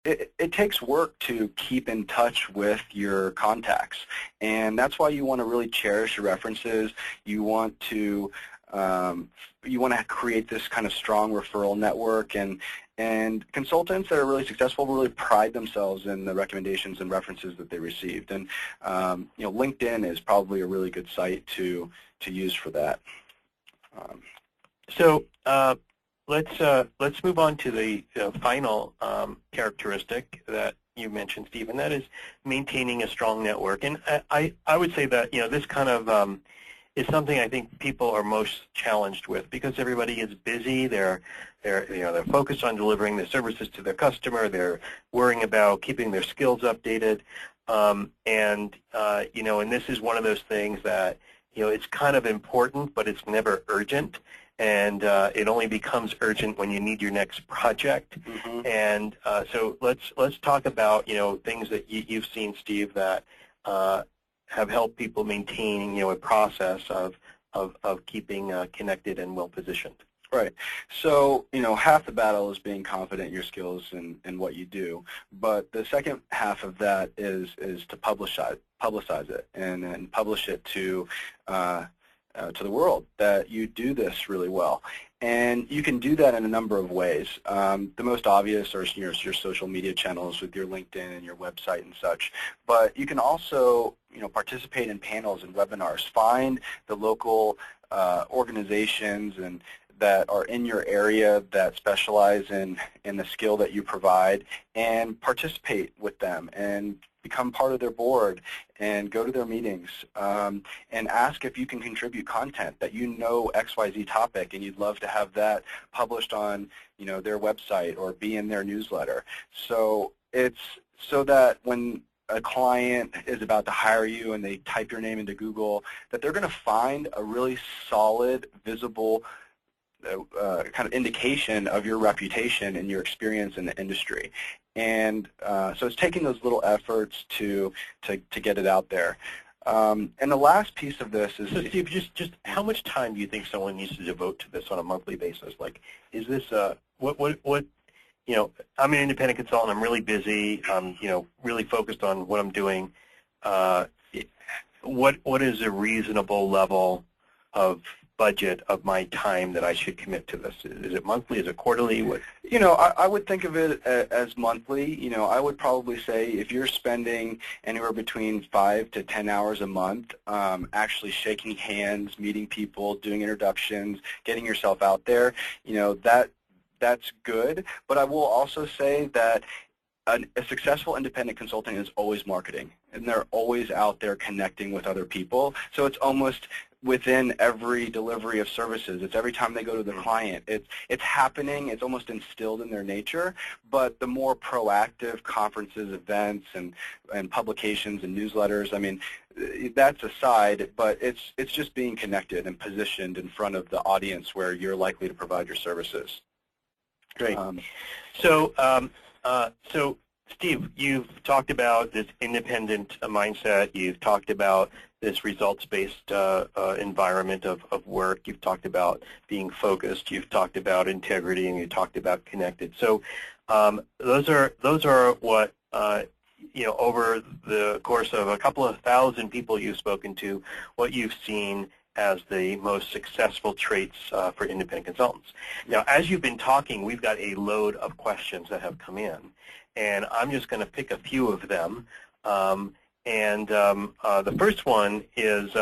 it takes work to keep in touch with your contacts, and that's why you want to really cherish your references. You want to create this kind of strong referral network, and consultants that are really successful really pride themselves in the recommendations and references that they received. And LinkedIn is probably a really good site to use for that. Let's move on to the final characteristic that you mentioned, Steve, and that is maintaining a strong network. And I would say that this kind of is something I think people are most challenged with, because everybody is busy. They're focused on delivering their services to their customer. They're worrying about keeping their skills updated, and this is one of those things that it's kind of important, but it's never urgent. And it only becomes urgent when you need your next project. Mm-hmm. And so let's talk about things that you've seen, Steve, that have helped people maintain a process of keeping connected and well positioned. Right. So, half the battle is being confident in your skills and what you do, but the second half of that is to publicize it and publish it to the world that you do this really well. And you can do that in a number of ways. The most obvious are your social media channels with your LinkedIn and your website and such. But you can also participate in panels and webinars. Find the local organizations and that are in your area that specialize in the skill that you provide, and participate with them and become part of their board and go to their meetings, and ask if you can contribute content that XYZ topic and you'd love to have that published on their website or be in their newsletter. So it's so that when a client is about to hire you and they type your name into Google, that they're going to find a really solid, visible kind of indication of your reputation and your experience in the industry. And so it's taking those little efforts to get it out there. And the last piece of this is... So Steve, just how much time do you think someone needs to devote to this on a monthly basis? Like, is this what I'm an independent consultant. I'm really busy. I'm really focused on what I'm doing. What is a reasonable level of budget of my time that I should commit to this? Is it monthly? Is it quarterly? What? I would think of it as monthly. I would probably say if you're spending anywhere between 5 to 10 hours a month actually shaking hands, meeting people, doing introductions, getting yourself out there, that's good. But I will also say that a successful independent consultant is always marketing, and they're always out there connecting with other people. So it's almost within every delivery of services. It's every time they go to the client. It's happening. It's almost instilled in their nature. But the more proactive conferences, events, and publications and newsletters, I mean, that's aside, but it's just being connected and positioned in front of the audience where you're likely to provide your services. Great. So Steve, you've talked about this independent mindset. You've talked about this results-based environment of work. You've talked about being focused. You've talked about integrity, and you talked about connected. So those are what over the course of a couple of thousand people you've spoken to, what you've seen as the most successful traits for independent consultants. Now, as you've been talking, we've got a load of questions that have come in, and I'm just going to pick a few of them. The first one is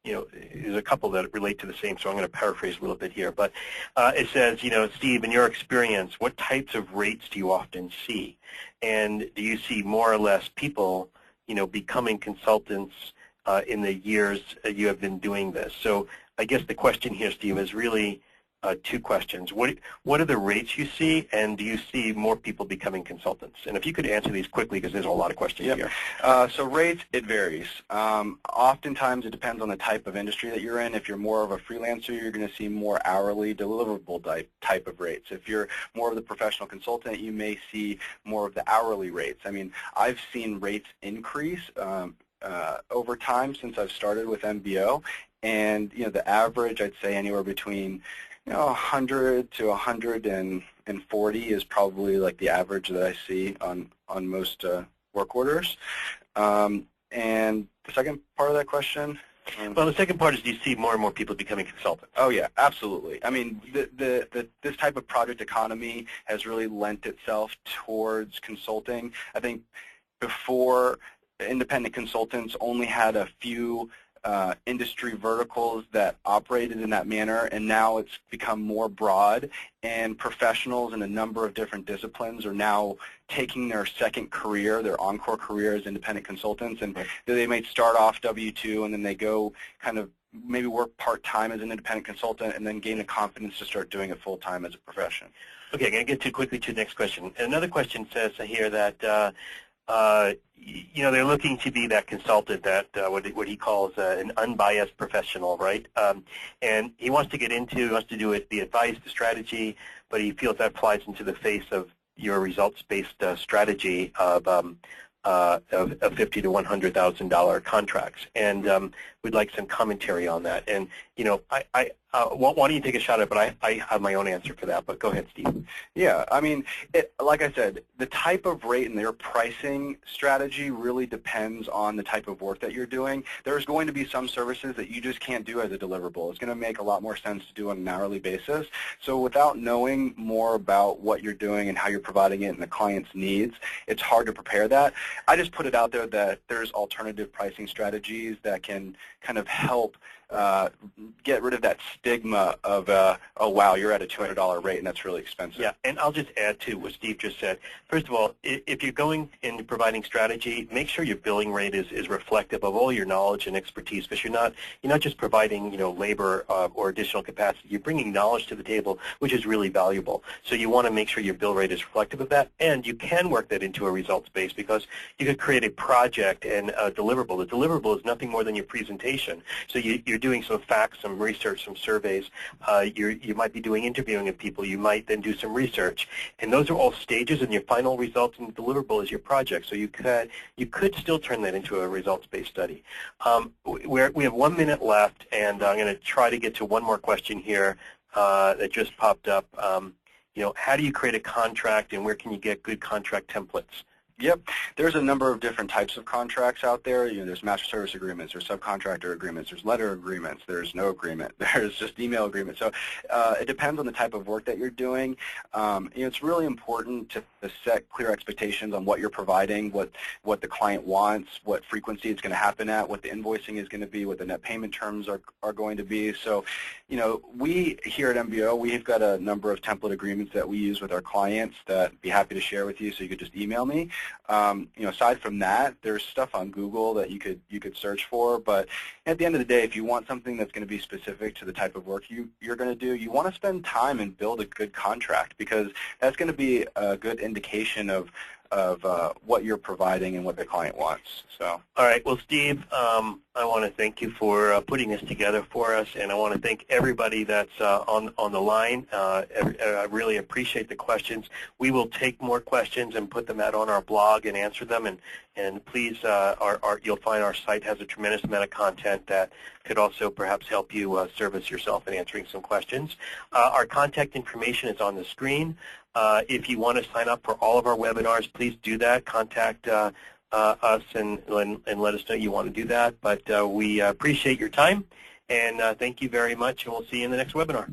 is a couple that relate to the same, so I'm going to paraphrase a little bit here. But it says, Steve, in your experience, what types of rates do you often see? And do you see more or less people, becoming consultants in the years you have been doing this? So I guess the question here, Steve, is really two questions. What are the rates you see, and do you see more people becoming consultants? And if you could answer these quickly, because there's a lot of questions here. So rates, it varies. Oftentimes it depends on the type of industry that you're in. If you're more of a freelancer, you're going to see more hourly deliverable type of rates. If you're more of the professional consultant, you may see more of the hourly rates. I mean, I've seen rates increase over time since I've started with MBO, and the average, I'd say anywhere between 100 to 140 is probably like the average that I see on most work orders. And the second part of that question? Well, the second part is, do you see more and more people becoming consultants? Oh yeah, absolutely. I mean, this type of project economy has really lent itself towards consulting. I think before, independent consultants only had a few industry verticals that operated in that manner, and now it's become more broad, and professionals in a number of different disciplines are now taking their second career, their encore career as independent consultants, and they might start off W-2 and then they go kind of maybe work part-time as an independent consultant and then gain the confidence to start doing it full-time as a profession. Okay, I'm going to get quickly to the next question. Another question says here that they're looking to be that consultant, that what he calls an unbiased professional, right? And he wants to get into, wants to do it, the advice, the strategy, but he feels that flies into the face of your results-based strategy of $50,000 to $100,000 contracts, and we'd like some commentary on that. And why don't you take a shot at it? But I have my own answer for that. But go ahead, Steve. Yeah, I mean, like I said, the type of rate and their pricing strategy really depends on the type of work that you're doing. There's going to be some services that you just can't do as a deliverable. It's going to make a lot more sense to do on an hourly basis. So without knowing more about what you're doing and how you're providing it and the client's needs, it's hard to prepare that. I just put it out there that there's alternative pricing strategies that can kind of help get rid of that stigma of, oh, wow, you're at a $200 rate and that's really expensive. Yeah, and I'll just add to what Steve just said. First of all, if you're going into providing strategy, make sure your billing rate is reflective of all your knowledge and expertise, because you're not just providing labor or additional capacity. You're bringing knowledge to the table, which is really valuable. So you want to make sure your bill rate is reflective of that, and you can work that into a results base, because you could create a project and a deliverable. The deliverable is nothing more than your presentation. So you're doing some facts, some research, some surveys. You might be doing interviewing of people. You might then do some research, and those are all stages. And your final results and deliverable is your project. So you could still turn that into a results-based study. We have 1 minute left, and I'm going to try to get to one more question here that just popped up. How do you create a contract, and where can you get good contract templates? Yep. There's a number of different types of contracts out there. There's master service agreements, there's subcontractor agreements, there's letter agreements, there's no agreement, there's just email agreements. So it depends on the type of work that you're doing. It's really important to set clear expectations on what you're providing, what the client wants, what frequency it's going to happen at, what the invoicing is going to be, what the net payment terms are going to be. So, we here at MBO, we've got a number of template agreements that we use with our clients that I'd be happy to share with you, so you could just email me. Aside from that, there's stuff on Google that you could search for, but at the end of the day, if you want something that's going to be specific to the type of work you're going to do, you want to spend time and build a good contract, because that's going to be a good indication of what you're providing and what the client wants. So. All right. Well, Steve, I want to thank you for putting this together for us, and I want to thank everybody that's on the line. I really appreciate the questions. We will take more questions and put them out on our blog and answer them, and please, you'll find our site has a tremendous amount of content that could also perhaps help you service yourself in answering some questions. Our contact information is on the screen. If you want to sign up for all of our webinars, please do that. Contact us and let us know you want to do that. But we appreciate your time, and thank you very much, and we'll see you in the next webinar.